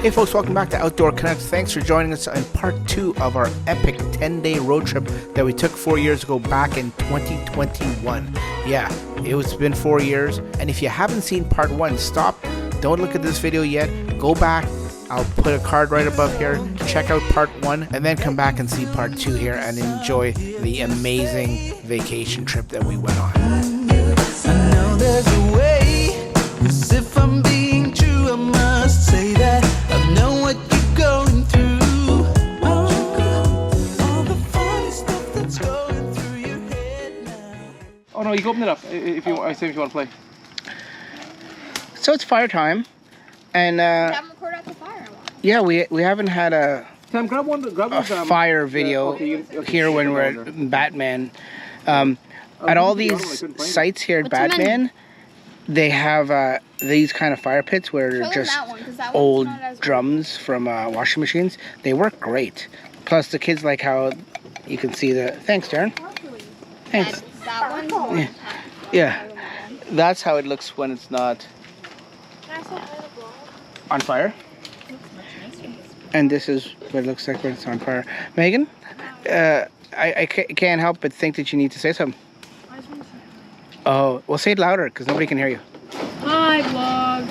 Hey folks, welcome back to Outdoor Connects. Thanks for joining us in part 2 of our epic 10-day road trip that we took 4 years ago back in 2021. Yeah, it's been 4 years, and if you haven't seen part 1, stop, don't look at this video yet, go back, I'll put a card right above here, check out part 1, and then come back and see part 2 here and enjoy the amazing vacation trip that we went on. I know there's a way, 'cause if I'm being true, I must say that I know what you're going through. All the funny stuff that's going through your head now. Oh no, you can open it up if you want to play. So it's fire time, and haven't recorded at the fire in a while. yeah, we haven't had a Sam, grab one. fire video here when we're at Batman. At all these sites here at Batman, they have these kind of fire pits where they're just old drums from washing machines. They work great. Plus the kids like how you can see the... Thanks, Darren. Thanks. That one? Yeah. That's how it looks when it's not on fire. And this is what it looks like when it's on fire. Megan, I can't help but think that you need to say something. Oh, well, say it louder because nobody can hear you. Hi, vlog.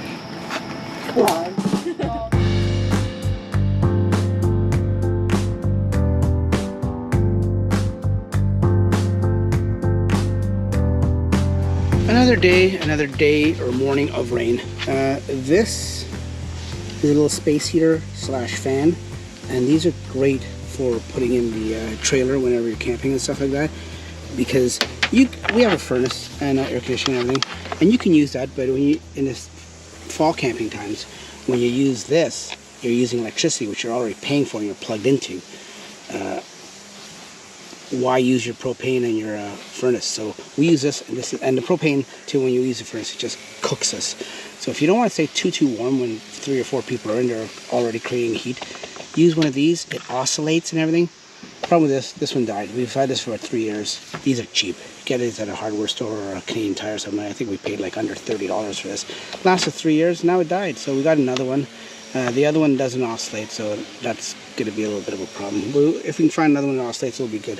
Another day or morning of rain. This is a little space heater slash fan, and these are great for putting in the trailer whenever you're camping and stuff like that, because we have a furnace and air conditioning and everything, and you can use that. But when you in this fall camping times, when you use this, you're using electricity, which you're already paying for and you're plugged into. Why use your propane in your furnace? So we use this, and the propane too. When you use the furnace, it just cooks us. So if you don't want to stay too warm when 3 or 4 people are in there already creating heat, use one of these. It oscillates and everything. Problem with this one died. We've had this for about 3 years. These are cheap. Get it at a hardware store or a Canadian Tire or something. I think we paid like under $30 for this. Lasted 3 years. Now it died. So we got another one. The other one doesn't oscillate, so that's going to be a little bit of a problem. If we can find another one that oscillates, it'll be good.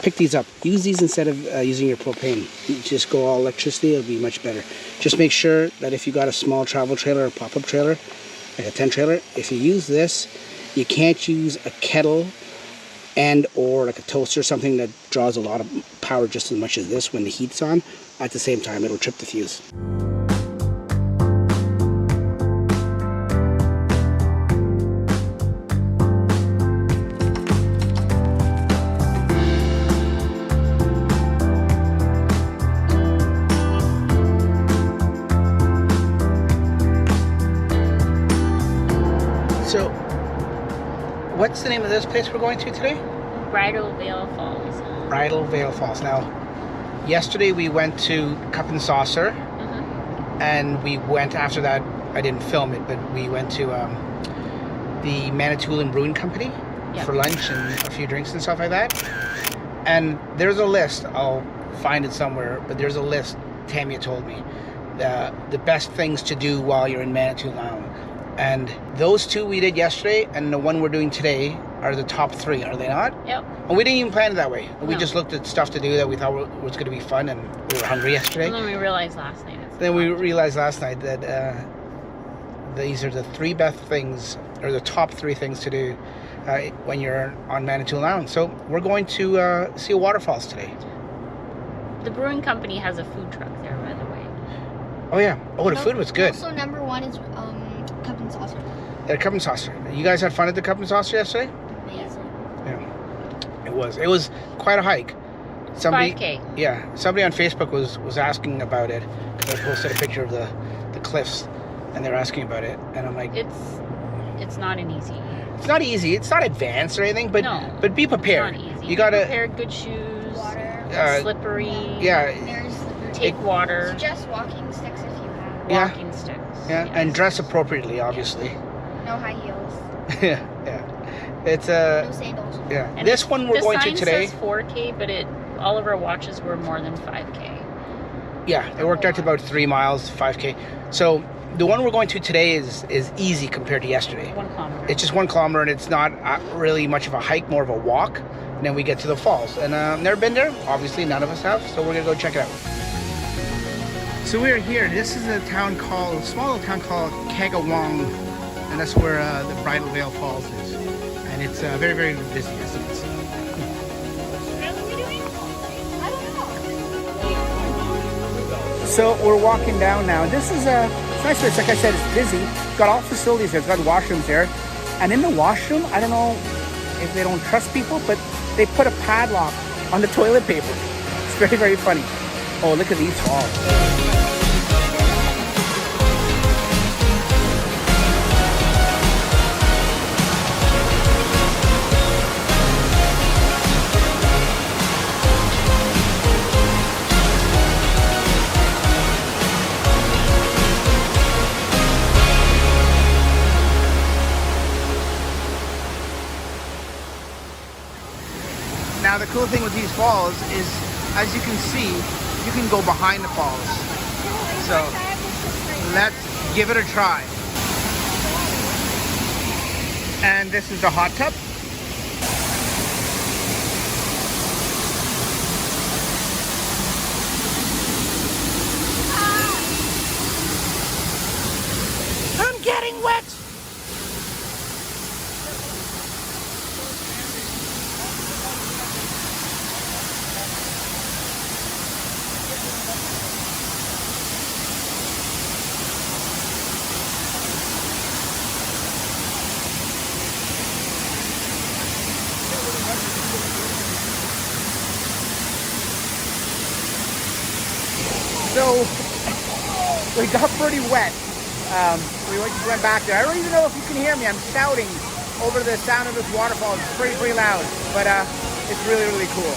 Pick these up. Use these instead of using your propane. You just go all electricity, it'll be much better. Just make sure that if you got a small travel trailer or pop-up trailer, like a tent trailer, if you use this, you can't use a kettle and or like a toaster or something that draws a lot of power just as much as this when the heat's on. At the same time, it'll trip the fuse. So, what's the name of this place we're going to today? Bridal Vale Falls. Bridal Vale Falls. Now, yesterday we went to Cup and Saucer, and we went after that. I didn't film it, but we went to the Manitoulin Brewing Company for lunch and a few drinks and stuff like that. And there's a list. I'll find it somewhere, but there's a list. Tamia told me the best things to do while you're in Manitoulin Island. And those 2 we did yesterday and the one we're doing today are the top 3, are they not? Yep. And we didn't even plan it that way. No. We just looked at stuff to do that we thought was going to be fun, and we were hungry yesterday. And then we realized last night that these are the 3 best things, or the top 3 things to do when you're on Manitoulin Island. So we're going to see a waterfalls today. The brewing company has a food truck there, by the way. Oh yeah. Oh, the food was good. Also, number 1 is Cup and Saucer. Yeah, Cup and Saucer. You guys had fun at the Cup and Saucer yesterday? Yeah. It was quite a hike. Somebody, 5K. Yeah. Somebody on Facebook was asking about it because I posted a picture of the cliffs, and they were asking about it, and I'm like, it's not an easy. It's not easy. It's not advanced or anything, but no, but be prepared. It's not easy. You gotta prepare good shoes. Water. Slippery. Yeah. There's Take water. Just walking sticks if you have. Walking sticks. Yeah, yes. and dress appropriately, obviously. No high heels. Yeah. It's No sandals. Yeah. And this one we're going to today. The sign says 4K, but all of our watches were more than 5K. Yeah, it worked out to about 3 miles, 5K. So the one we're going to today is easy compared to yesterday. 1 kilometer. It's just 1 kilometer, and it's not really much of a hike, more of a walk. And then we get to the falls. And never been there. Obviously, none of us have. So we're gonna go check it out. So we're here. This is a small little town called Campfire, and that's where the Bridal Veil Falls is. And it's very, very busy, as you can see. So we're walking down now. This is it's nice place. Like I said, it's busy. Got all facilities there. It's got washrooms there. And in the washroom, I don't know if they don't trust people, but they put a padlock on the toilet paper. It's very, very funny. Oh, look at these falls. Now the cool thing with these falls is, as you can see, you can go behind the falls. So let's give it a try. And this is the hot tub. I'm getting wet. So we got pretty wet. We went back there. I don't even know if you can hear me. I'm shouting over the sound of this waterfall. It's pretty loud, but it's really, really cool.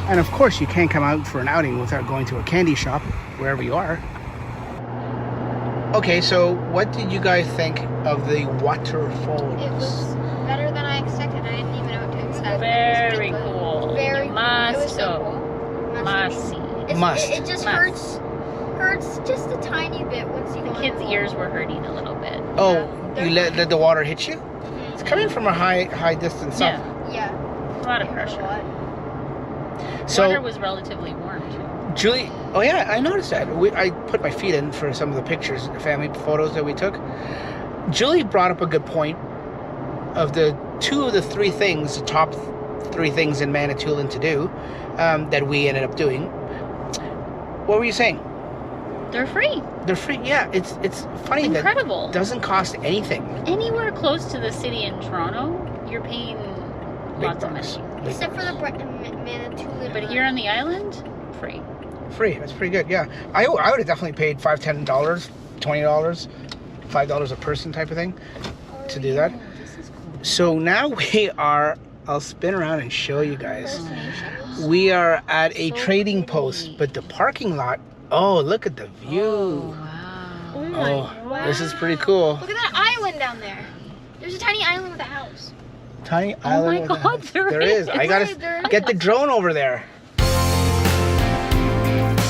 And of course, you can't come out for an outing without going to a candy shop, wherever you are. Okay, so what did you guys think of the waterfalls? It was better than I expected. I didn't even know what to expect. Very cool. Very You cool. It was must so go. cool. Must see. It just Must. hurts just a tiny bit once you go in Kids' the ears were hurting a little bit. Oh, Yeah. you let the water hit you? It's coming from a high distance up. Yeah, Yeah. a lot of It hurt a pressure. lot. So Water was relatively warm too. Julie, oh yeah, I noticed that. I put my feet in for some of the pictures, family photos that we took. Julie brought up a good point of the two of the three things, the top three things in Manitoulin to do, that we ended up doing. What were you saying? They're free. They're free. Yeah, it's funny Incredible. that it doesn't cost anything. Anywhere close to the city in Toronto, you're paying Big lots of bucks. money. Big Except for bucks. the Manitoulin. But here on the island, free. Free. That's pretty good. Yeah, I would have definitely paid $5, $10, $20, $5 a person type of thing to do that. So now we are. I'll spin around and show you guys. We are at a So trading pretty. post, but the parking lot. Oh, look at the view. Oh, wow. Oh, this is pretty cool. Look at that island down there. There's a tiny island with a house. Tiny Oh island. my with a God, house. there There is. is. I gotta get the drone over there.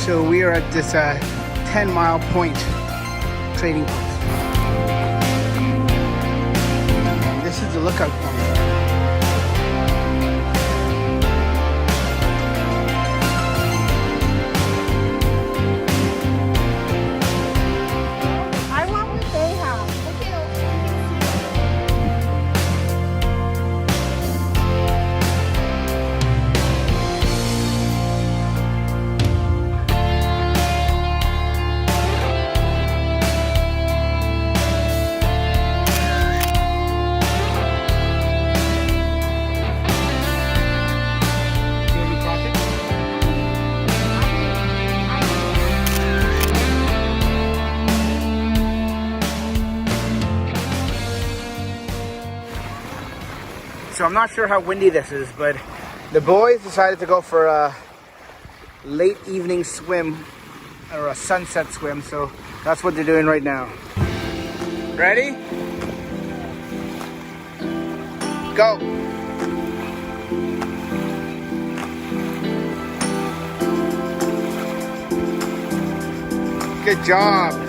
So we are at this 10-mile point trading post. This is the lookout point. So I'm not sure how windy this is, but the boys decided to go for a late evening swim or a sunset swim, so that's what they're doing right now. Ready? Go. Good job.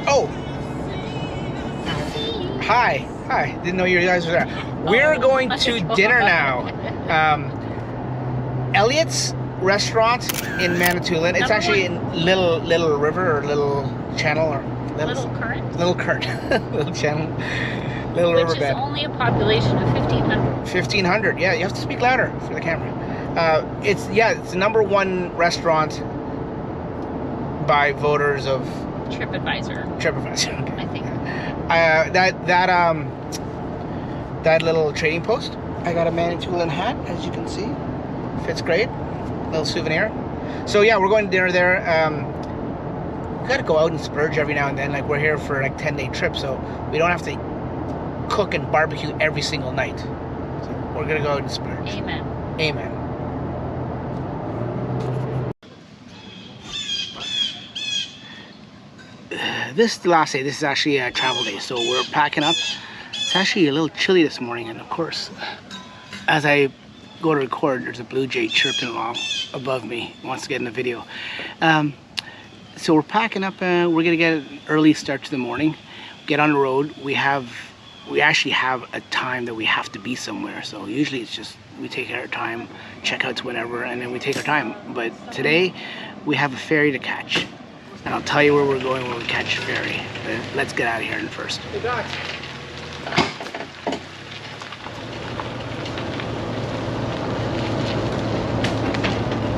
Oh! Hi. Didn't know you guys were there. We're going to dinner now. Elliot's restaurant in Manitoulin. It's actually in Little River or Little Channel or Little Current? Little Current. Little Channel. Little Which Riverbed. is only a population of 1,500. 1,500. Yeah, you have to speak louder for the camera. It's the #1 restaurant by voters of TripAdvisor, TripAdvisor. I think. That little trading post. I got a Manitoulin hat, as you can see. Fits great. Little souvenir. So yeah, we're going to dinner there. We gotta go out and splurge every now and then. Like, we're here for like 10-day trip, so we don't have to cook and barbecue every single night. So we're gonna go out and splurge. Amen. Amen. This is the last day. This is actually a travel day, so we're packing up. It's actually a little chilly this morning, and of course, as I go to record, there's a blue jay chirping along above me. He wants to get in the video. So we're packing up. We're gonna get an early start to the morning. Get on the road. We actually have a time that we have to be somewhere. So usually it's just we take our time, checkouts whenever, and then we take our time. But today we have a ferry to catch. And I'll tell you where we're going when we catch the ferry. But let's get out of here first. Hey, Doc.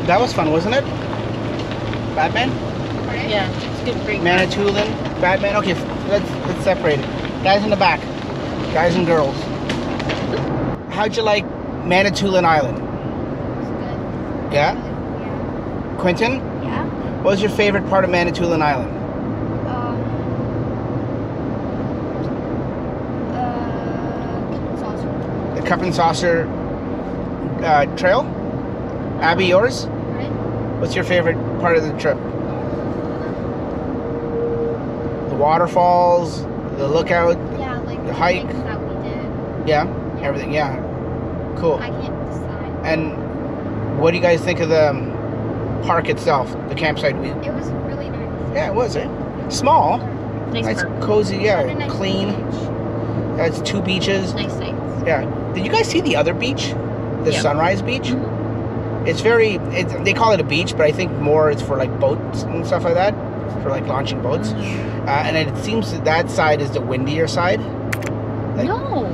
That was fun, wasn't it? Batman? Yeah, it's good break. Manitoulin, Batman. Okay, let's separate it. Guys in the back, guys and girls. How'd you like Manitoulin Island? It's good. Yeah? Yeah. Quentin, Yeah. what was your favorite part of Manitoulin Island? Saucer. The Cup and Saucer trail? Abby, yours? Right? What's your favorite part of the trip? The waterfalls, the lookout, Yeah, like the hike. things that we did. Yeah? Everything, yeah. Cool. I can't decide. And what do you guys think of the park itself, the campsite? It was really nice. Yeah, it was, eh? Small, nice, park. cozy, Had a yeah, nice clean. beach. It's 2 beaches. Nice sights. Yeah. Did you guys see the other beach? The Yeah. Sunrise Beach? It's they call it a beach, but I think more it's for like boats and stuff like that, for like launching boats. And it seems that side is the windier side. Like, No.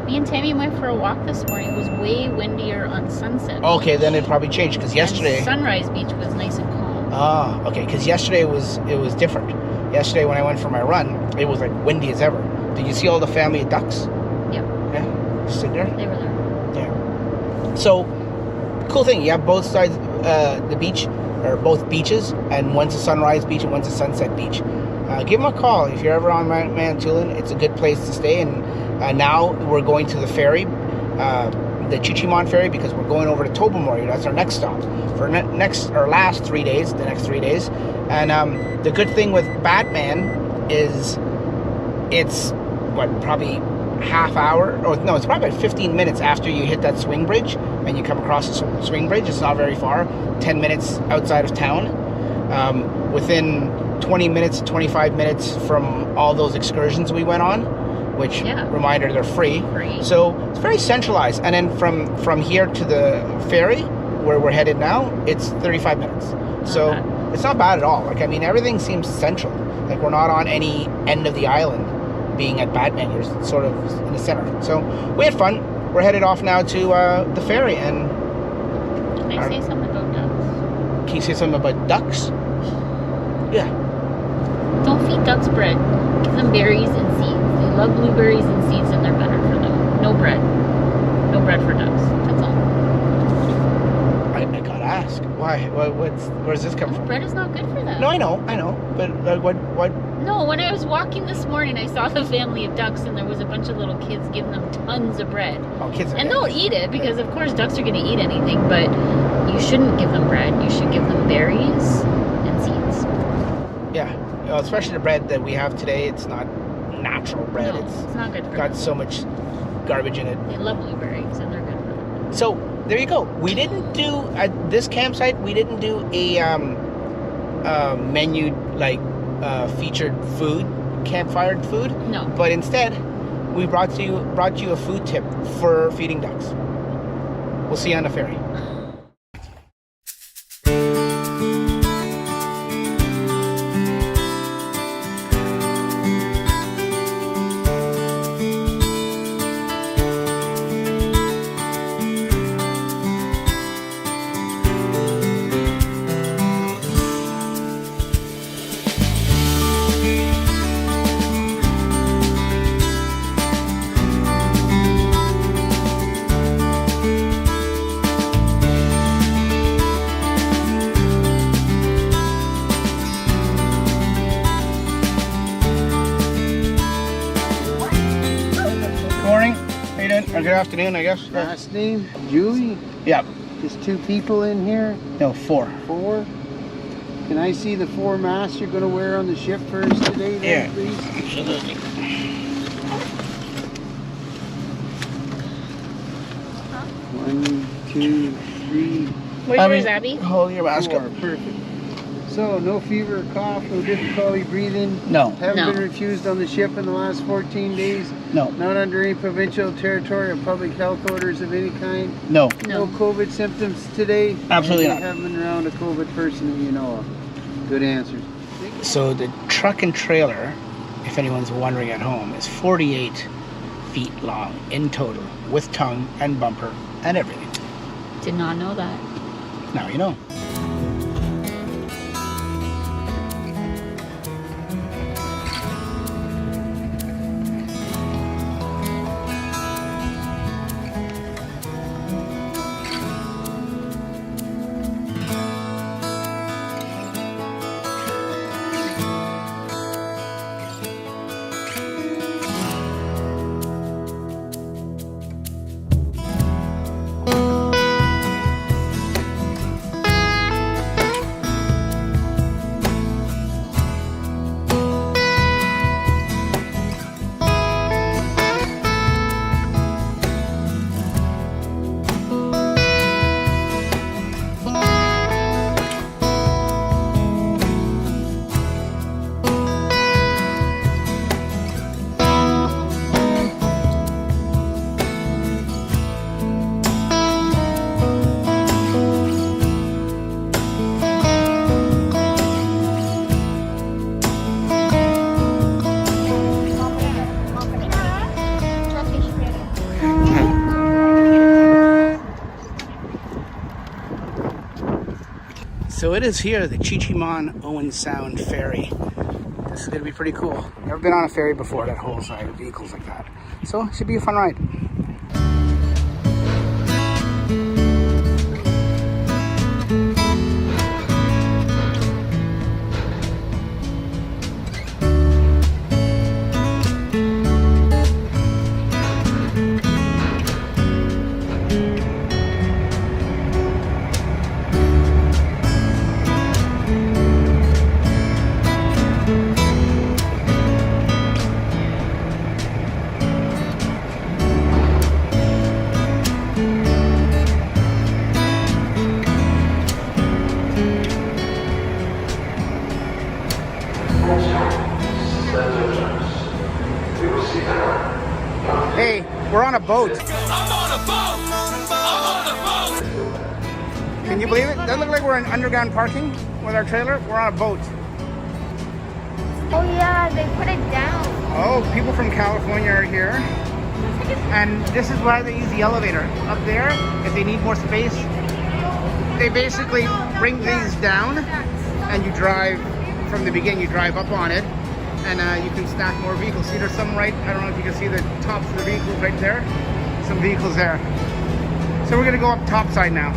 Me and Tammy went for a walk this morning. It was way windier on Sunset. okay, then it probably changed because yesterday. And Sunrise Beach was nice and calm. Ah, okay, because yesterday it was different. Yesterday when I went for my run, it was like windy as ever. Did you see all the family of ducks? Yep, Yeah, sitting there. they were there. Yeah. So, cool thing. You have both sides, the beach, or both beaches, and one's a sunrise beach and one's a sunset beach. Give them a call if you're ever on Manitoulin. It's a good place to stay. And now we're going to the ferry, the Chi-Cheemaun ferry, because we're going over to Tobermory. That's our next stop for our last 3 days. The next 3 days. And the good thing with Batman is it's probably half hour, or no, it's probably about 15 minutes after you hit that swing bridge and you come across the swing bridge. It's not very far, 10 minutes outside of town, within 20 minutes, 25 minutes from all those excursions we went on, which, reminder, they're free. Free. So it's very centralized. And then from here to the ferry, where we're headed now, it's 35 minutes. So it's not bad at all. Like, I mean, everything seems central. Like, we're not on any end of the island being at Batman. You're sort of in the center. So we had fun. We're headed off now to the ferry. And Can I say something about ducks? can you say something about ducks? Yeah. Don't feed ducks bread. Give them berries and seeds. They love blueberries and seeds and they're better for them. No bread. No bread for ducks. That's all. I gotta ask. Why? Where's this come from? Bread is not good for them. No, I know. But what? No, when I was walking this morning, I saw the family of ducks and there was a bunch of little kids giving them tons of bread. Oh, kids. And they'll eat it because, of course, ducks are going to eat anything, but you shouldn't give them bread. You should give them berries and seeds. Yeah. Well, especially the bread that we have today. It's not natural bread. No, it's not good for got them. so much garbage in it. They love blueberries and they're good for them. So there you go. We didn't do at this campsite. We didn't do a menu like featured food, campfire food. No. But instead, we brought you a food tip for feeding ducks. We'll see you on the ferry. Or good afternoon, I guess. Last name? Julie? Yeah. Just 2 people in here? No, 4. 4? Can I see the 4 masks you're going to wear on the ship for us today, then, please? Absolutely. 1, 2, 3, Where's yours, Abby? Hold your mask 4. up. Perfect. So, no fever, cough, no difficulty breathing? No. Haven't No. been refused on the ship in the last 14 days? No. Not under any provincial, territorial, public health orders of any kind? No. No No. COVID symptoms today? Absolutely And not. you haven't been around a COVID person that you know of? Good answers. So the truck and trailer, if anyone's wondering at home, is 48 feet long in total, with tongue and bumper and everything. Did not know that. Now you know. So it is here, the Chi-Cheemaun Owen Sound Ferry. This is going to be pretty cool. Never been on a ferry before that holds vehicles like that. So it should be a fun ride. Hey, we're on a boat. I'm on a boat. I'm on a boat. Can you believe it? Doesn't look like we're in underground parking with our trailer. We're on a boat. Oh yeah, they put it down. Oh, people from California are here. And this is why they use the elevator. Up there, if they need more space, they basically bring these down and you drive from the beginning, you drive up on it and you can stack more vehicles. See, there's some right, I don't know if you can see the tops of the vehicles right there. Some vehicles there. So we're gonna go up top side now.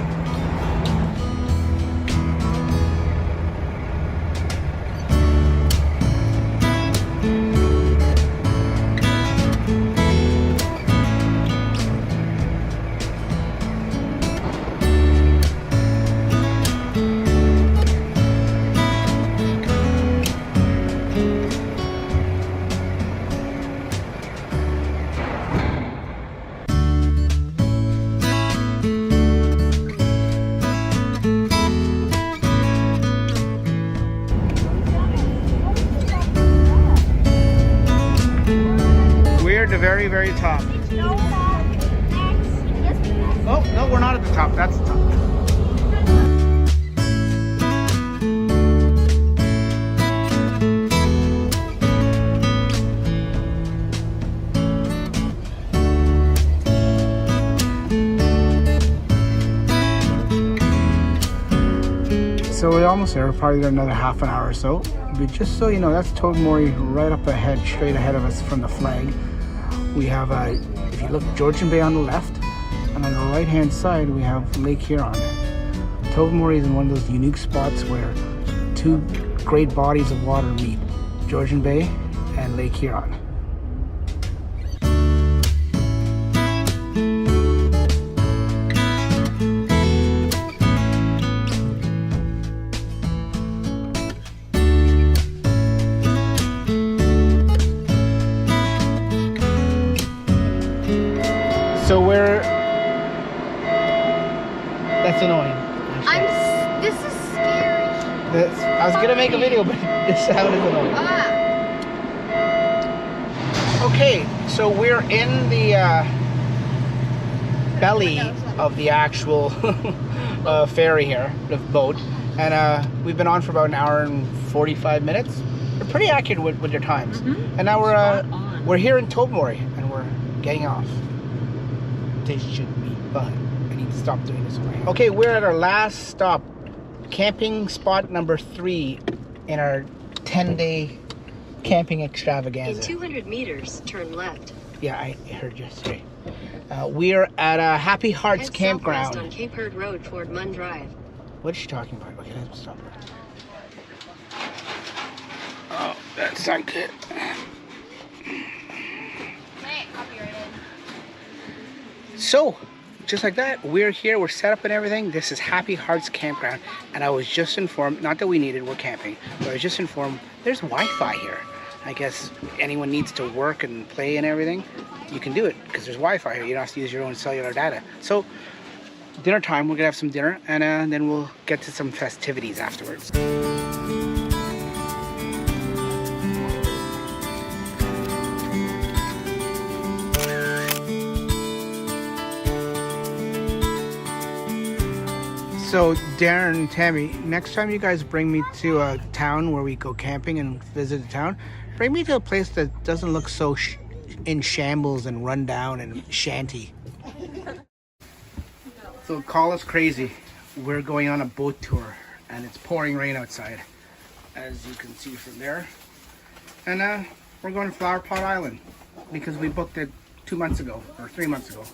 The very, very top. Oh, no, we're not at the top. That's the top. So we're almost there. We're probably got another half an hour or so. But just so you know, that's Tobermory right up ahead, straight ahead of us from the flag. We have, if you look, Georgian Bay on the left, and on the right-hand side, we have Lake Huron. Tobermory is in one of those unique spots where two great bodies of water meet, Georgian Bay and Lake Huron. So we're, that's annoying. This is scary. I was gonna make a video, but this sound is annoying. Okay, so we're in the belly of the actual ferry here, the boat, and we've been on for about an hour and 45 minutes. We're pretty accurate with your times, and now we're here in Tobermory, and we're getting off. They should be, but I need to stop doing this way. Okay, we're at our last stop, camping spot number 3 in our 10-day camping extravaganza. In 200 meters, turn left. Yeah, I heard yesterday. We're at Happy Hearts Head Campground. southwest on Cape Herd Road toward Munn Drive. What is she talking about? Okay, let's stop her. Oh, that's not good. So, just like that, we're here, we're set up and everything. This is Happy Hearts Campground, and I was just informed, not that we need it, we're camping, but I was just informed there's Wi-Fi here. I guess anyone needs to work and play and everything, you can do it, because there's Wi-Fi here. You don't have to use your own cellular data. So, dinner time, we're gonna have some dinner, and then we'll get to some festivities afterwards. So Darren and Tammy, next time you guys bring me to a town where we go camping and visit the town, bring me to a place that doesn't look so in shambles and run down and shanty. So call us crazy. We're going on a boat tour and it's pouring rain outside, as you can see from there. And we're going to Flowerpot Island because we booked it 2 months ago or 3 months ago.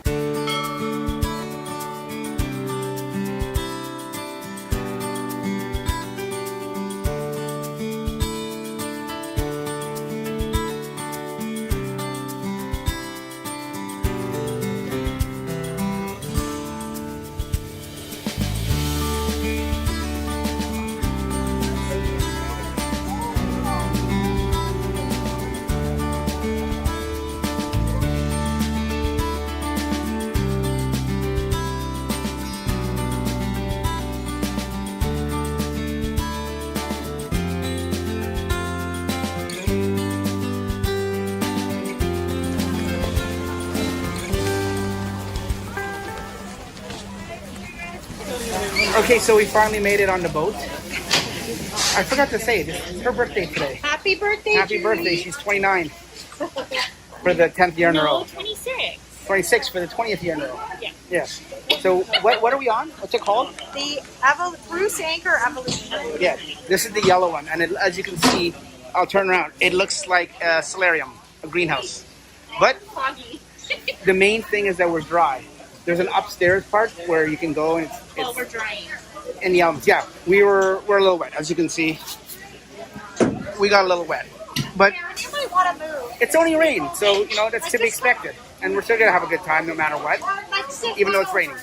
Okay, so we finally made it on the boat. I forgot to say, this is her birthday today. Happy birthday, Happy birthday, she's 29 for the 10th year in a row. 26. 26 for the 20th year in a row. Yeah. Yes. So what are we on? What's it called? The Bruce Anchor Evolution. Yeah, this is the yellow one. And as you can see, I'll turn around. It looks like a solarium, a greenhouse. But Foggy. the main thing is that we're dry. There's an upstairs part where you can go and Well, we're drying. in the elements. Yeah, we're a little wet, as you can see. We got a little wet, but You might want to move. it's only rain, so you know that's to be expected. And we're still gonna have a good time no matter what, even though it's raining.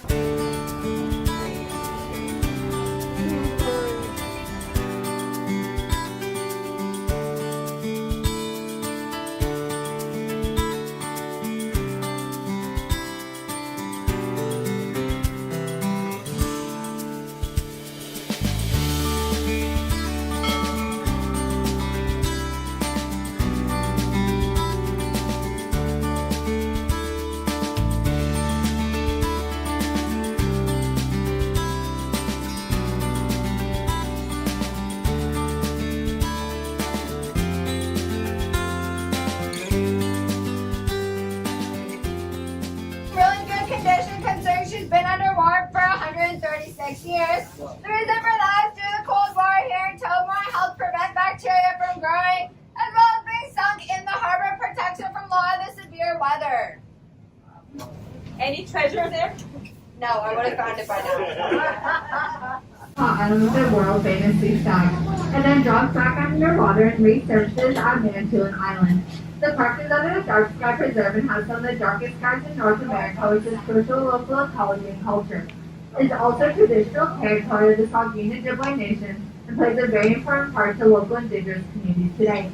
Really good condition considering she's been underwater for 136 years. The reason for that is due to the cold water here in Toblerone helps prevent bacteria from growing, as well as being sunk in the harbor protects her from a lot of the severe weather. Any treasure there? No, I would have found it by now. Island with their world famous sea stag, and then drops back underwater and resurfaces at Manitoulin Island. The park is under the Dark Sky Preserve and has some of the darkest skies in North America, which is crucial to local ecology and culture. It is also traditional territory of the Saugeen Ojibwe Nation and plays a very important part to local indigenous communities today.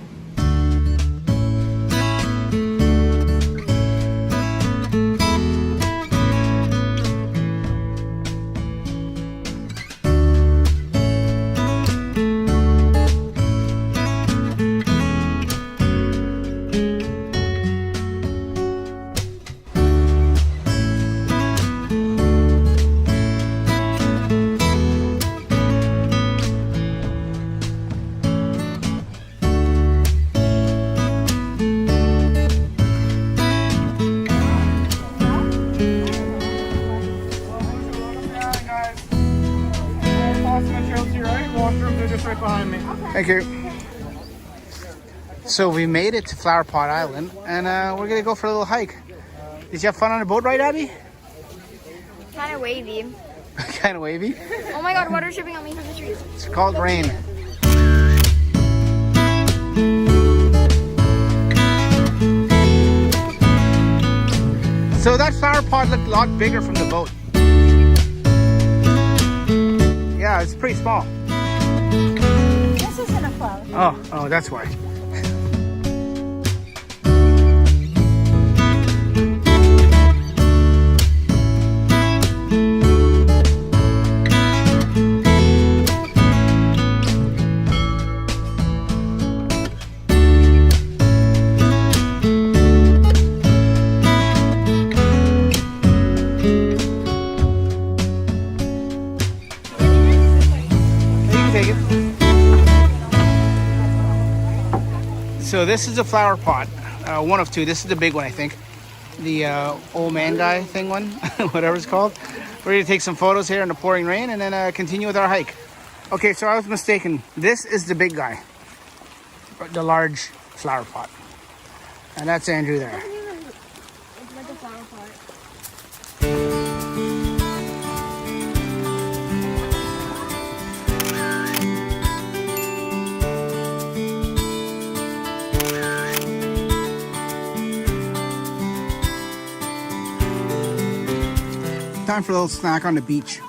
Thank you. So we made it to Flowerpot Island, and we're gonna go for a little hike. Did you have fun on the boat ride, Abby? Kind of wavy. Kind of wavy. Oh my god, water's dripping on me from the trees. It's called rain. So that flower pot looked a lot bigger from the boat. Yeah, it's pretty small. This isn't a flower. Oh, that's why. So this is a flower pot, one of two. This is the big one, I think. The old man guy thing one, whatever it's called. We're gonna take some photos here in the pouring rain and then continue with our hike. Okay, so I was mistaken. This is the big guy, the large flower pot. And that's Andrew there. It's like a flower pot. Time for a little snack on the beach.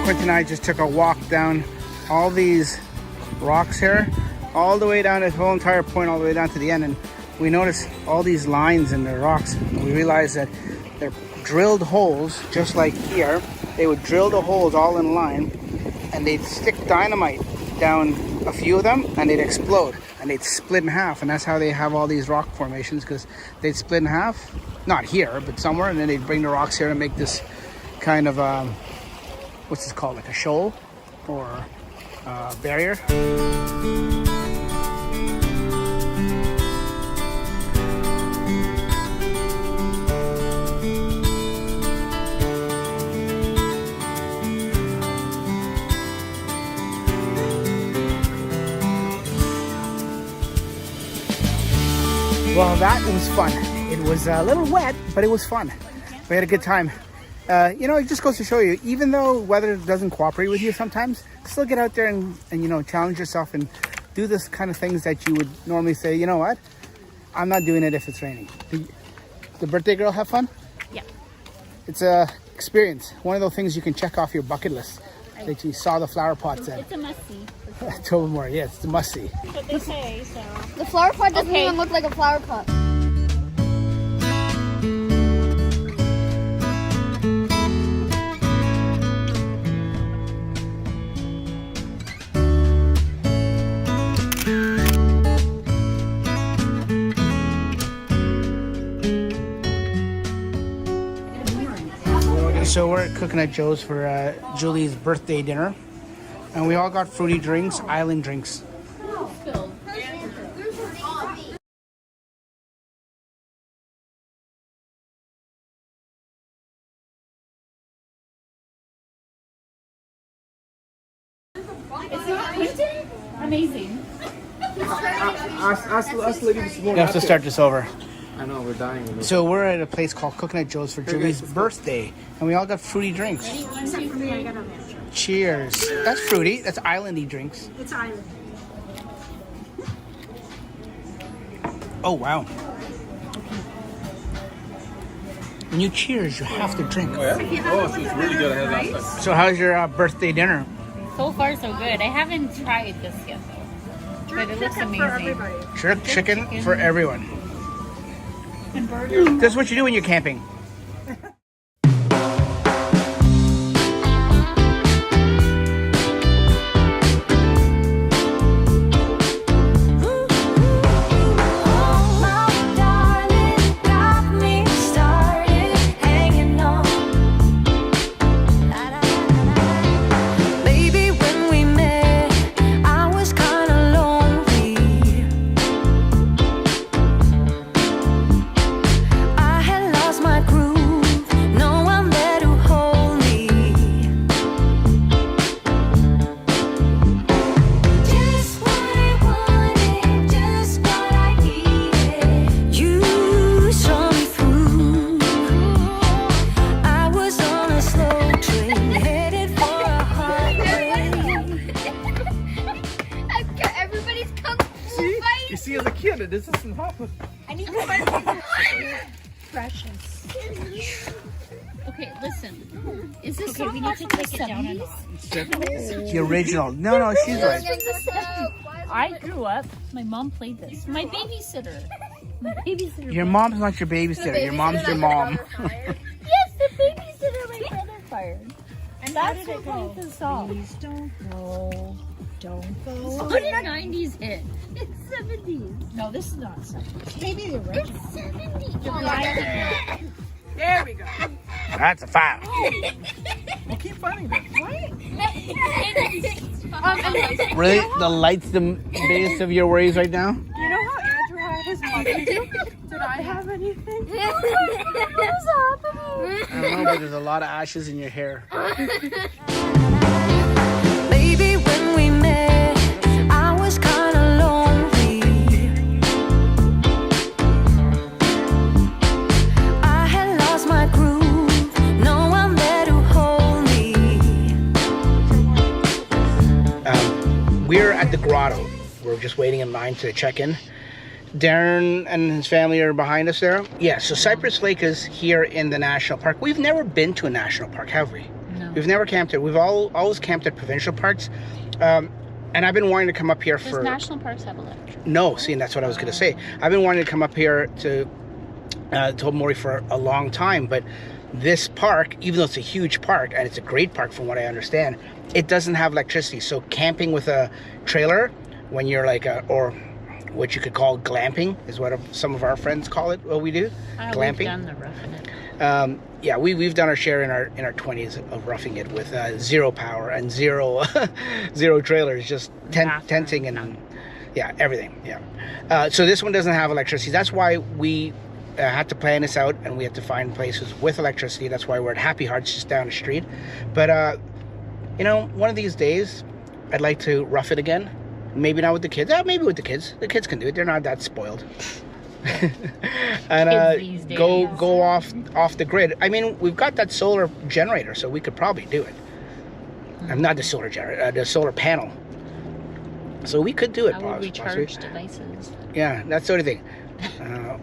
Quentin and I just took a walk down all these rocks here, all the way down this whole entire point, all the way down to the end, and we noticed all these lines in the rocks. And we realized that they're drilled holes, just like here. They would drill the holes all in line, and they'd stick dynamite down a few of them and they'd explode and they'd split in half, and that's how they have all these rock formations, because they'd split in half, not here but somewhere, and then they'd bring the rocks here to make this kind of what's this called, like a shoal or barrier. Well, that was fun. It was a little wet, but it was fun. We had a good time. You know, it just goes to show you, even though weather doesn't cooperate with you sometimes, still get out there and you know, challenge yourself and do this kind of things that you would normally say, you know what, I'm not doing it if it's raining. The birthday girl have fun? Yeah. It's a experience. One of those things you can check off your bucket list. That you saw the flower pots at. It's a must-see. Tobermory, yes, it's a must-see. That's what they say, so. The flower pot doesn't even look like a flower pot. So we're at Coconut Joe's for Julie's birthday dinner. And we all got fruity drinks, island drinks. It's not printed? Amazing. Us ladies You have to start this over. I know, we're dying. So we're at a place called Coconut Joe's for Julie's birthday. And we all got fruity drinks. Cheers. That's fruity. That's islandy drinks. It's island. Oh, wow. When you cheers, you have to drink. Oh, yeah? Oh, so it's really good. I had last time. So how's your birthday dinner? So far, so good. I haven't tried this yet, though. But it looks amazing. Jerk chicken for everyone. And burgers. That's what you do when you're camping. This doesn't happen. I need to find precious. Okay, listen. Is this okay? We need to take it down a notch. The original. No, she's right. I grew up. My mom played this. My babysitter. My babysitter. Your mom's not your babysitter. Your mom's your mom. Yes, the babysitter my brother fired. And that's what played this song. Please don't go. Don't go. What did 90s hit? It's 70s. No, this is not 70s. Maybe the original. It's 70s. There we go. That's a foul. We'll keep finding them. Really? The light's the biggest of your worries right now? You know how Andrew had his mother do? Did I have anything? What's happening? I don't know, but there's a lot of ashes in your hair. Baby, when we met, I was kind of lonely. I had lost my groove, no one there to hold me. We're at the Grotto. We're just waiting in line to check in. Darren and his family are behind us there. Yeah, so Cypress Lake is here in the national park. We've never been to a national park, have we? No. We've never camped there. We've always camped at provincial parks. And I've been wanting to come up here for... Does national parks have electric? No, see, and that's what I was going to say. I've been wanting to come up here to Tobermory for a long time, but this park, even though it's a huge park, and it's a great park from what I understand, it doesn't have electricity. So camping with a trailer, when you're like or what you could call glamping, is what some of our friends call it. What we do, glamping. We've done the roughing it. Yeah, we've done our share in our 20s of roughing it with zero power and zero trailers, just tenting and yeah, everything. Yeah. So this one doesn't have electricity. That's why we had to plan this out, and we had to find places with electricity. That's why we're at Happy Hearts just down the street. But you know, one of these days, I'd like to rough it again. Maybe not with the kids. Maybe with the kids. The kids can do it. They're not that spoiled. And go off the grid. I mean, we've got that solar generator, so we could probably do it. I'm not the solar generator, the solar panel. So we could do it. How would we charge devices? Yeah, that's the sort of thing.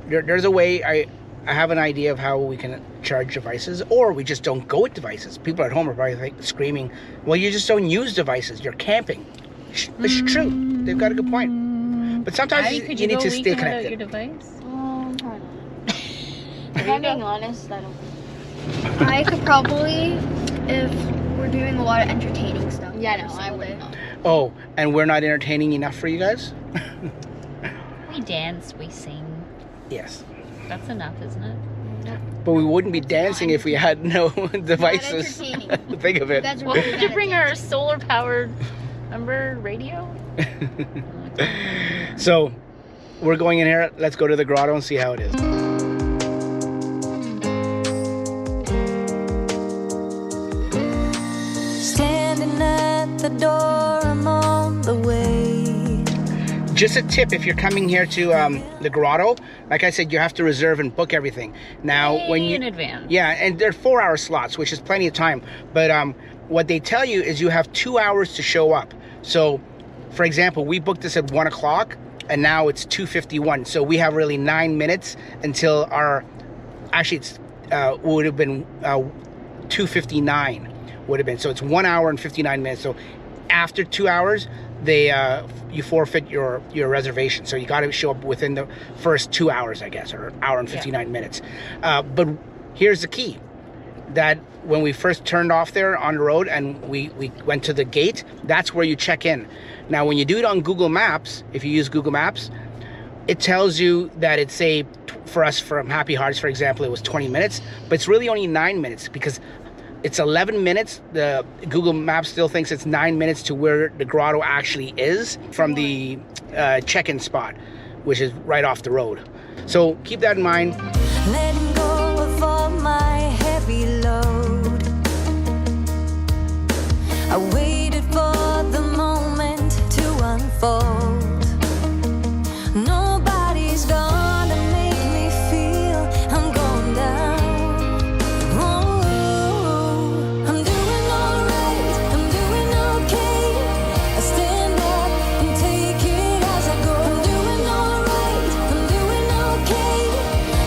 There's a way. I have an idea of how we can charge devices, or we just don't go with devices. People at home are probably screaming, "Well, you just don't use devices. You're camping." It's true. They've got a good point. But sometimes you need to stay connected. Your device? If I'm being honest, I don't. I could probably, if we're doing a lot of entertaining stuff. Yeah, no, I would not. Oh, and we're not entertaining enough for you guys? We dance, we sing. Yes. That's enough, isn't it? But we wouldn't be dancing if we had no devices. Think of it. Well, we could bring our solar-powered, remember, radio? So, we're going in here. Let's go to the grotto and see how it is. Standing at the door, I'm on the way. Just a tip, if you're coming here to the grotto, like I said, you have to reserve and book everything. Now, when you in advance. Yeah, and they're 4-hour slots, which is plenty of time. But what they tell you is you have 2 hours to show up. So, for example, we booked this at 1 o'clock, and now it's 2:51. So we have really 9 minutes until our. Actually, it's would have been 2:59. Would have been, so it's 1 hour and 59 minutes. So after 2 hours, you forfeit your reservation. So you got to show up within the first 2 hours, I guess, or hour and 59 minutes. But here's the key: that when we first turned off there on the road and we went to the gate, that's where you check in. Now, when you do it on Google Maps, if you use Google Maps, it tells you that it's for us from Happy Hearts, for example, it was 20 minutes, but it's really only 9 minutes because it's 11 minutes. The Google Maps still thinks it's 9 minutes to where the grotto actually is from the check-in spot, which is right off the road. So keep that in mind. Letting go of all my heavy load. I waited for the moment to unfold. Nobody's gonna make me feel I'm going down. Oh, I'm doing alright, I'm doing okay. I stand up and take it as I go. I'm doing alright, I'm doing okay.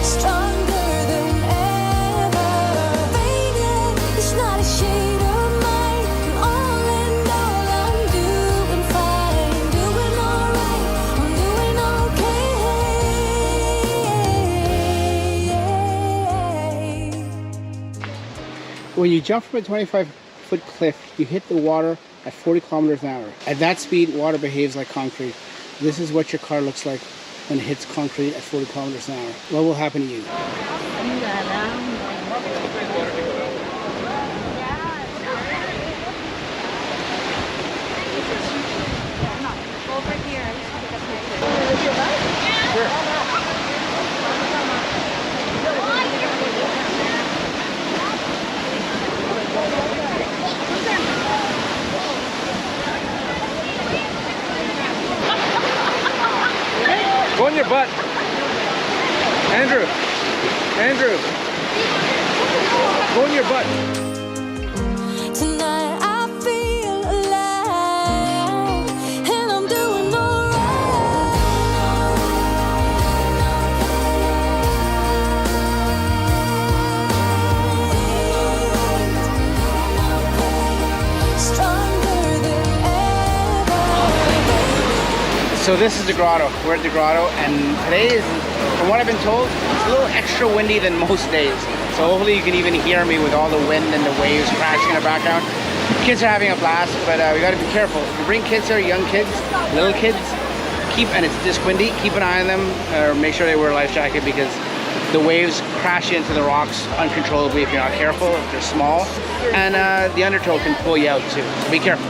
Stronger than ever. Faded, it's not a shade of mine. All in all, I'm doing fine. Doing alright, I'm doing okay. When you jump from a 25-foot cliff, you hit the water at 40 kilometers an hour. At that speed, water behaves like concrete. This is what your car looks like when it hits concrete at 40 kilometers an hour. What will happen to you? Go on your butt. Andrew. Go on your butt. Tonight I feel alive, and I'm doing alright. Stronger than ever. So this is the grotto. We're at the grotto, and today is, from what I've been told, it's a little extra windy than most days. So hopefully you can even hear me with all the wind and the waves crashing in the background. Kids are having a blast, but we got to be careful. If you bring kids here, young kids, little kids, and it's this windy, keep an eye on them, or make sure they wear a life jacket, because the waves crash into the rocks uncontrollably if you're not careful, if they're small, and the undertow can pull you out too, so be careful.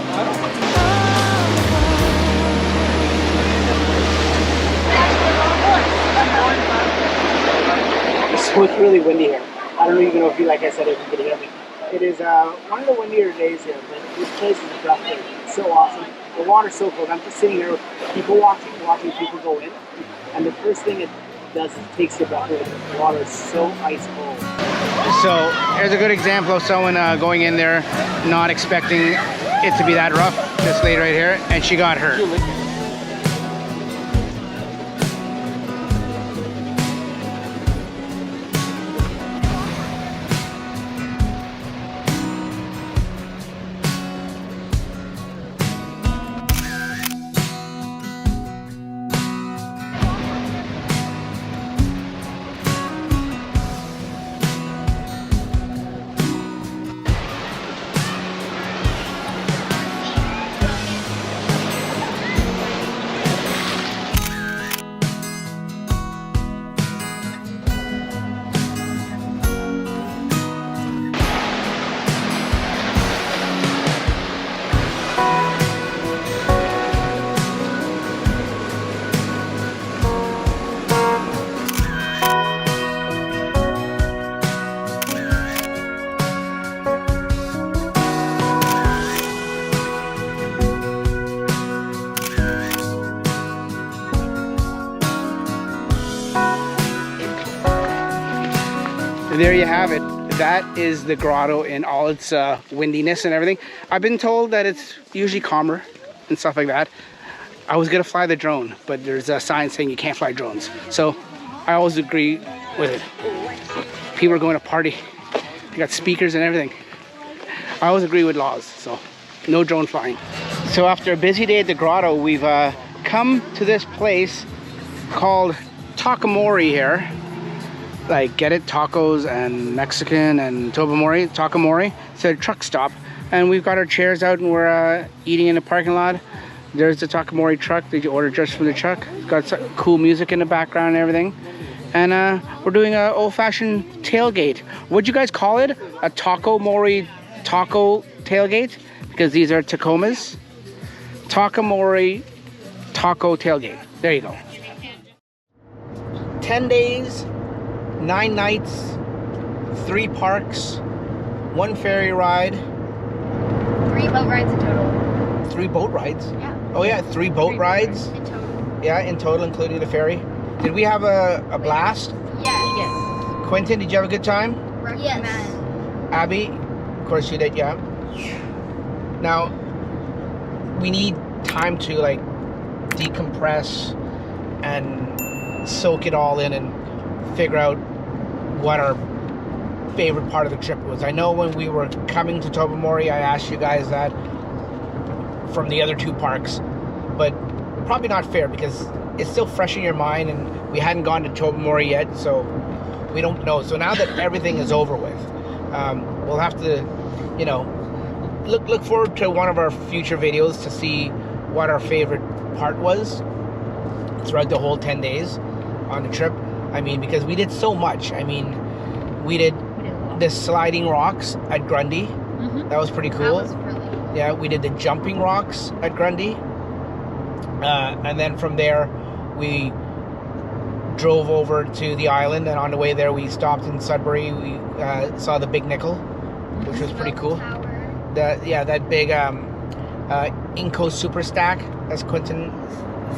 So it's really windy here. I don't even know if you, like I said, if you can hear me. It is one of the windier days here, but this place is breathtaking. It's so awesome. The water's so cold. I'm just sitting here with people watching people go in, and the first thing it does is it takes your breath away. The water is so ice cold. So here's a good example of someone going in there not expecting it to be that rough. This lady right here, and she got hurt. There you have it. That is the grotto in all its windiness and everything. I've been told that it's usually calmer and stuff like that. I was gonna fly the drone, but there's a sign saying you can't fly drones. So I always agree with it. People are going to party. You got speakers and everything. I always agree with laws, so no drone flying. So after a busy day at the grotto, we've come to this place called Takamori here. Like, get it, tacos and Mexican and Tobamori, Takamori. It's a truck stop, and we've got our chairs out and we're eating in the parking lot. There's the Takamori truck that you order just from the truck. It's got some cool music in the background and everything. And we're doing an old-fashioned tailgate. What'd you guys call it? A Takamori taco tailgate? Because these are Tacomas. Takamori taco tailgate. There you go. 10 days. 9 nights, 3 parks, 1 ferry ride. 3 boat rides in total. 3 boat rides? Yeah. Oh yeah, 3 boat rides? In total. Yeah, in total, including the ferry. Did we have a blast? Yes. Quentin, did you have a good time? Yes. Abby? Of course you did, yeah. Now, we need time to like decompress and soak it all in and figure out what our favorite part of the trip was. I know when we were coming to Tobamori, I asked you guys that from the other 2 parks, but probably not fair because it's still fresh in your mind and we hadn't gone to Tobamori yet, so we don't know. So now that everything is over with, we'll have to, you know, look forward to one of our future videos to see what our favorite part was throughout the whole 10 days on the trip. I mean, because we did so much. I mean, we did the sliding rocks at Grundy. Mm-hmm. That was pretty cool. That was really cool. Yeah, we did the jumping rocks at Grundy. And then from there, we drove over to the island. And on the way there, we stopped in Sudbury. We saw the Big Nickel, which was pretty cool. That big Inco Super Stack, as Quentin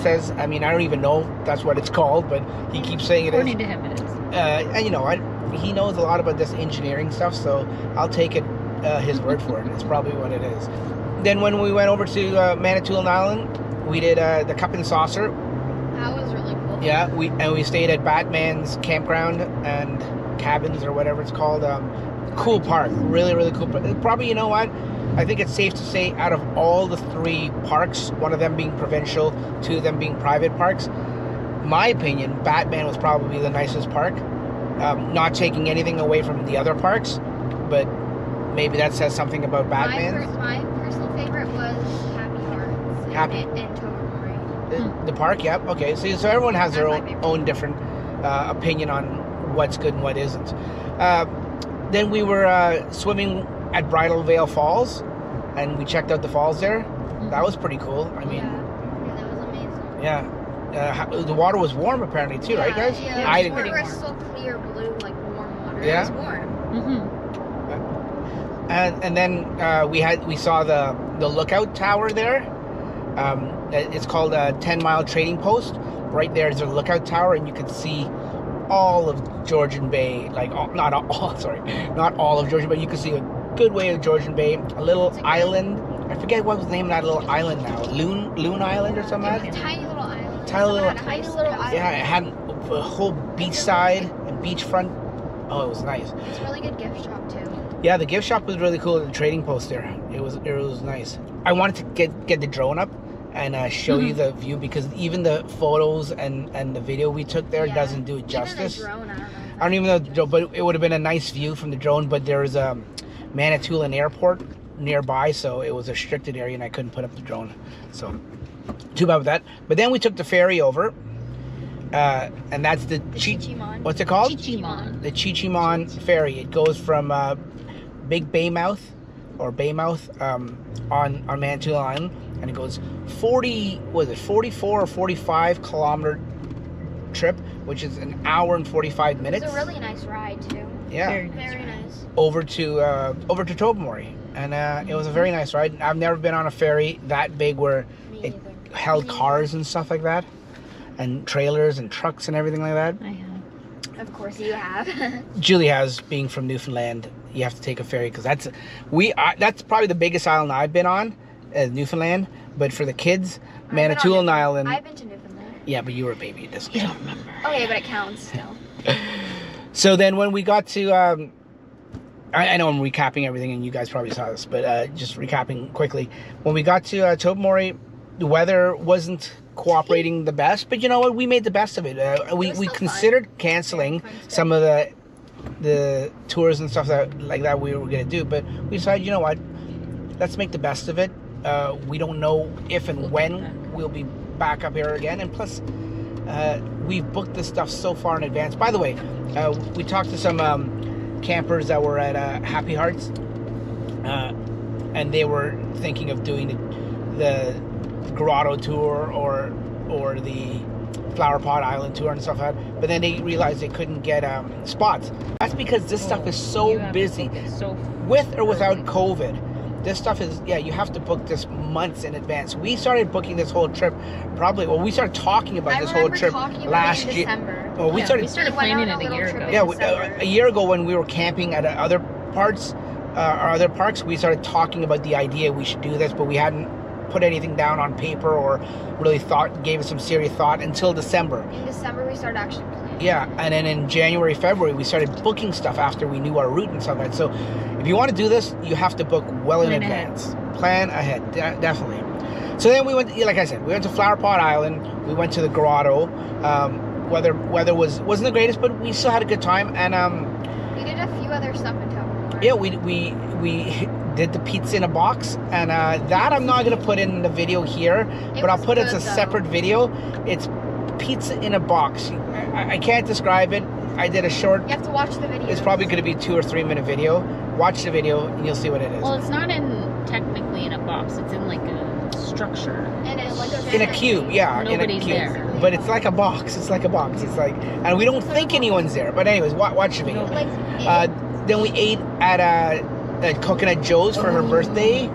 says. I mean, I don't even know if that's what it's called, but he keeps saying it is. According to him, it is. And you know, he knows a lot about this engineering stuff, so I'll take it his word for it. It's probably what it is. Then when we went over to Manitoulin Island, we did the Cup and Saucer. That was really cool. Yeah, we stayed at Batman's campground and cabins or whatever it's called. Cool park, really cool. Probably, you know what? I think it's safe to say out of all the 3 parks, one of them being provincial, 2 of them being private parks, my opinion, Batman was probably the nicest park. not taking anything away from the other parks, but maybe that says something about Batman. My personal favorite was Happy Hearts. Happy- And Tobermory. The park, yep. Okay, so everyone has their own different opinion on what's good and what isn't. Then we were swimming at Bridal Veil Falls, and we checked out the falls there. That was pretty cool. I mean, Yeah, that was amazing. yeah. The water was warm apparently too, right, guys? Yeah, I the didn't. water was so clear blue, like warm water. Yeah? It was warm. Mm-hmm. And then we saw the lookout tower there. It's called a 10-mile trading post. Right there is a lookout tower, and you can see all of Georgian Bay. Like not all of Georgian Bay. You can see a good way of Georgian Bay. A little island. I forget what was the name of that little island now. Loon Island or something like that. Tiny little island. Tiny little island. Yeah, it had a whole beachside and beachfront. Oh, it was nice. It's a really good gift shop too. Yeah, the gift shop was really cool at the trading post there. It was nice. I wanted to get the drone up and show you the view, because even the photos and the video we took there doesn't do it justice. Even the drone, I don't even know the drone, but it would have been a nice view from the drone. But there was a Manitoulin Airport nearby, so it was a restricted area and I couldn't put up the drone. So too bad with that. But then we took the ferry over, and that's the Chi-Cheemaun. What's it called? Chi-Cheemaun. The Chi-Cheemaun ferry. It goes from Big Baymouth on Manitoulin Island, and it goes 44 or 45 kilometer trip, which is an hour and 45 minutes. It was a really nice ride too. Yeah. Very nice. Over to Tobermory, and it was a very nice ride. I've never been on a ferry that big where it held cars and stuff like that, and trailers and trucks and everything like that. I have. Of course you have. Julie has, being from Newfoundland, you have to take a ferry, because that's probably the biggest island I've been on, Newfoundland. But for the kids, Manitoulin Island. I've been to Newfoundland. Yeah, but you were a baby. It doesn't count. Remember. Okay, but it counts still. So then when we got to, I know I'm recapping everything and you guys probably saw this, but just recapping quickly. When we got to Tobermory, the weather wasn't cooperating the best, but you know what? We made the best of it. We considered canceling some of the tours and stuff like that we were going to do, but we decided, you know what? Let's make the best of it. We don't know if and when we'll be back up here again, and plus we've booked this stuff so far in advance. By the way, we talked to some campers that were at Happy Hearts, and they were thinking of doing the Grotto tour or the Flowerpot Island tour and stuff like that, but then they realized they couldn't get spots. That's because this stuff is so busy, with or without COVID. This stuff is, you have to book this months in advance. We started booking this whole trip we started talking about this whole trip last year. Well, we started planning it a year ago. Yeah, a year ago when we were camping at other parts, or other parks, we started talking about the idea we should do this, but we hadn't put anything down on paper or really gave it some serious thought until December. In December we started actually planning. Yeah, and then in January, February, we started booking stuff after we knew our route and stuff like that. So if you want to do this, you have to book well in advance. Plan ahead, definitely. So then we went, like I said, we went to Flowerpot Island. We went to the Grotto. Weather wasn't the greatest, but we still had a good time. And we did a few other stuff in Tobermory. Yeah, we did the pizza in a box, and that I'm not gonna put in the video here, but I'll put it as a separate video. It's pizza in a box. I can't describe it. I did a short. You have to watch the video. It's probably going to be a 2 or 3 minute video. Watch the video and you'll see what it is. Well, it's not technically in a box. It's in like a structure. And it's like in a cube, yeah. Nobody's in a cube. there. But it's like a box. It's like a box. It's like, and we don't think anyone's there. But anyways, watch the video. Then we ate at Coconut Joe's for her birthday.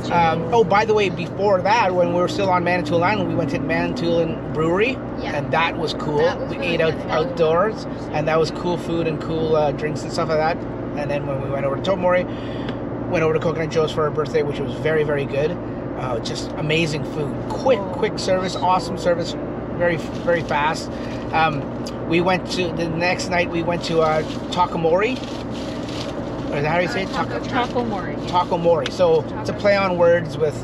By the way, before that, when we were still on Manitoulin Island, we went to Manitoulin Brewery, and that was cool. We ate outdoors, and that was cool food and cool drinks and stuff like that. And then when we went over to Tobermory, went over to Coconut Joe's for her birthday, which was very, very good. Just amazing food, quick service, awesome service, very, very fast. We went to the next night. We went to Takamori. Or is that how you say it? Taco Mori. Taco Mori. So it's a play on words with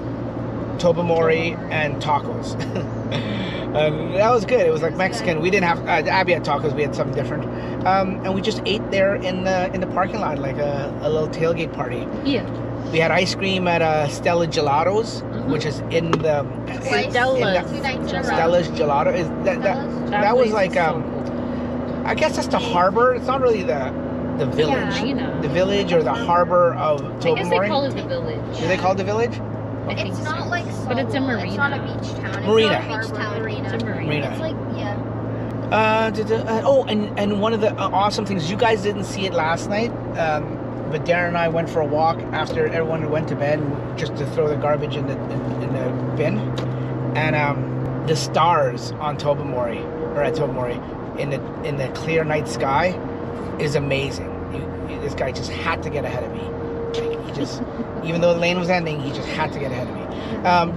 Tobamori, and tacos. And that was good. It was like Mexican. We didn't have Abby had tacos. We had something different, and we just ate there in the parking lot, like a little tailgate party. Yeah. We had ice cream at Stella Gelatos, which is in the Stella's Gelato. Is that was like I guess that's the harbor. It's not really the village, the village or the harbor of Tobamori. I guess they call it the village. Do they call it the village? It's not like but it's a marina. It's not a beach town. Marina. It's not a beach town. It's a marina. It's like, Oh, and one of the awesome things, you guys didn't see it last night, but Darren and I went for a walk after everyone went to bed just to throw the garbage in the bin, and the stars on Tobamori, or at Tobamori, in the clear night sky is amazing. This guy just had to get ahead of me. Like, he just, even though the lane was ending, he just had to get ahead of me.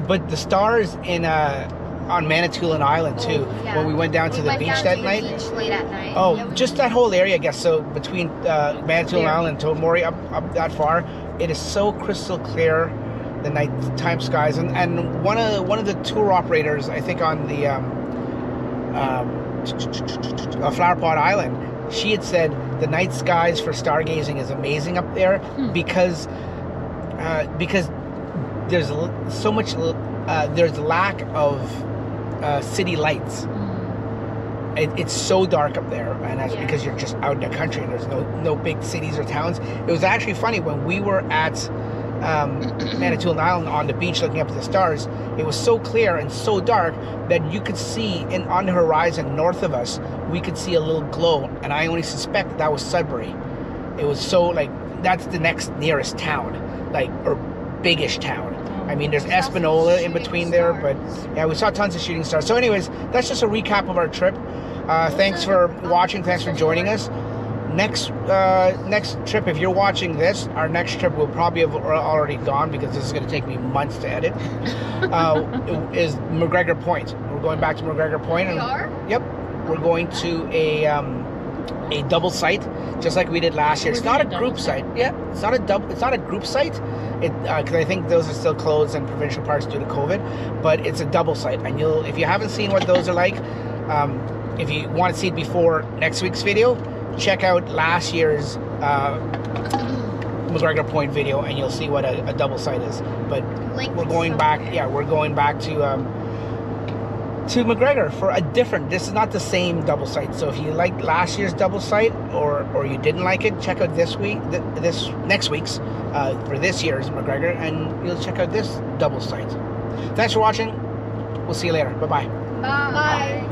But the stars on Manitoulin Island too, when we went down to the beach that night. Beach late at night. Oh, just that whole area, I guess. So between Manitoulin Island and Tobamori, up that far, it is so crystal clear, the nighttime skies. And one of the tour operators, I think on the Flowerpot Island, she had said the night skies for stargazing is amazing up there because there's so much there's lack of city lights. It's so dark up there, and that's because you're just out in the country and there's no big cities or towns. It was actually funny when we were at Manitoulin Island on the beach looking up at the stars. It was so clear and so dark that you could see on the horizon north of us, we could see a little glow, and I only suspect that was Sudbury. It was so like that's the next nearest town, like, or biggish town. I mean, there's Espanola in between there, but yeah, we saw tons of shooting stars. So anyways, that's just a recap of our trip. Thanks for watching. Thanks for joining us. Next trip, if you're watching this, our next trip will probably have already gone because this is going to take me months to edit, is McGregor Point. We're going back to McGregor Point. We are? Yep. We're going to a double site, just like we did last year. It's not a group site. Yeah, it's not a group site. Because I think those are still closed in provincial parks due to COVID, but it's a double site. And if you haven't seen what those are like, if you want to see it before next week's video, check out last year's McGregor Point video, and you'll see what a double site is. But we're going back. Yeah, we're going back to McGregor for a different. This is not the same double site. So if you liked last year's double site, or you didn't like it, check out next week's for this year's McGregor, and you'll check out this double site. Thanks for watching. We'll see you later. Bye-bye. Bye.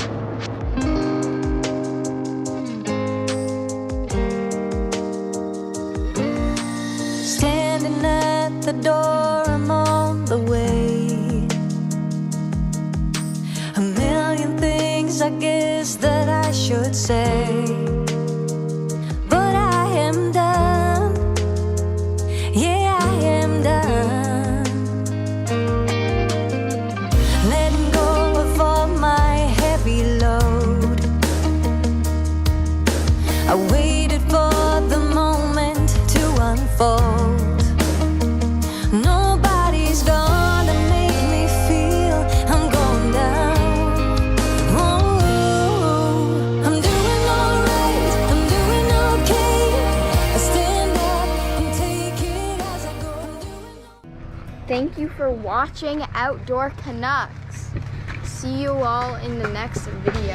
Standing at the door, I'm on the way. A million things I guess that I should say, but I am done. Yeah, I am done. Letting go of all my heavy load. I waited for the moment to unfold. Nobody's gonna make me feel I'm going down. Oh, I'm doing alright, I'm doing okay. I stand up and take it as I go. Thank you for watching Outdoor Canucks. See you all in the next video.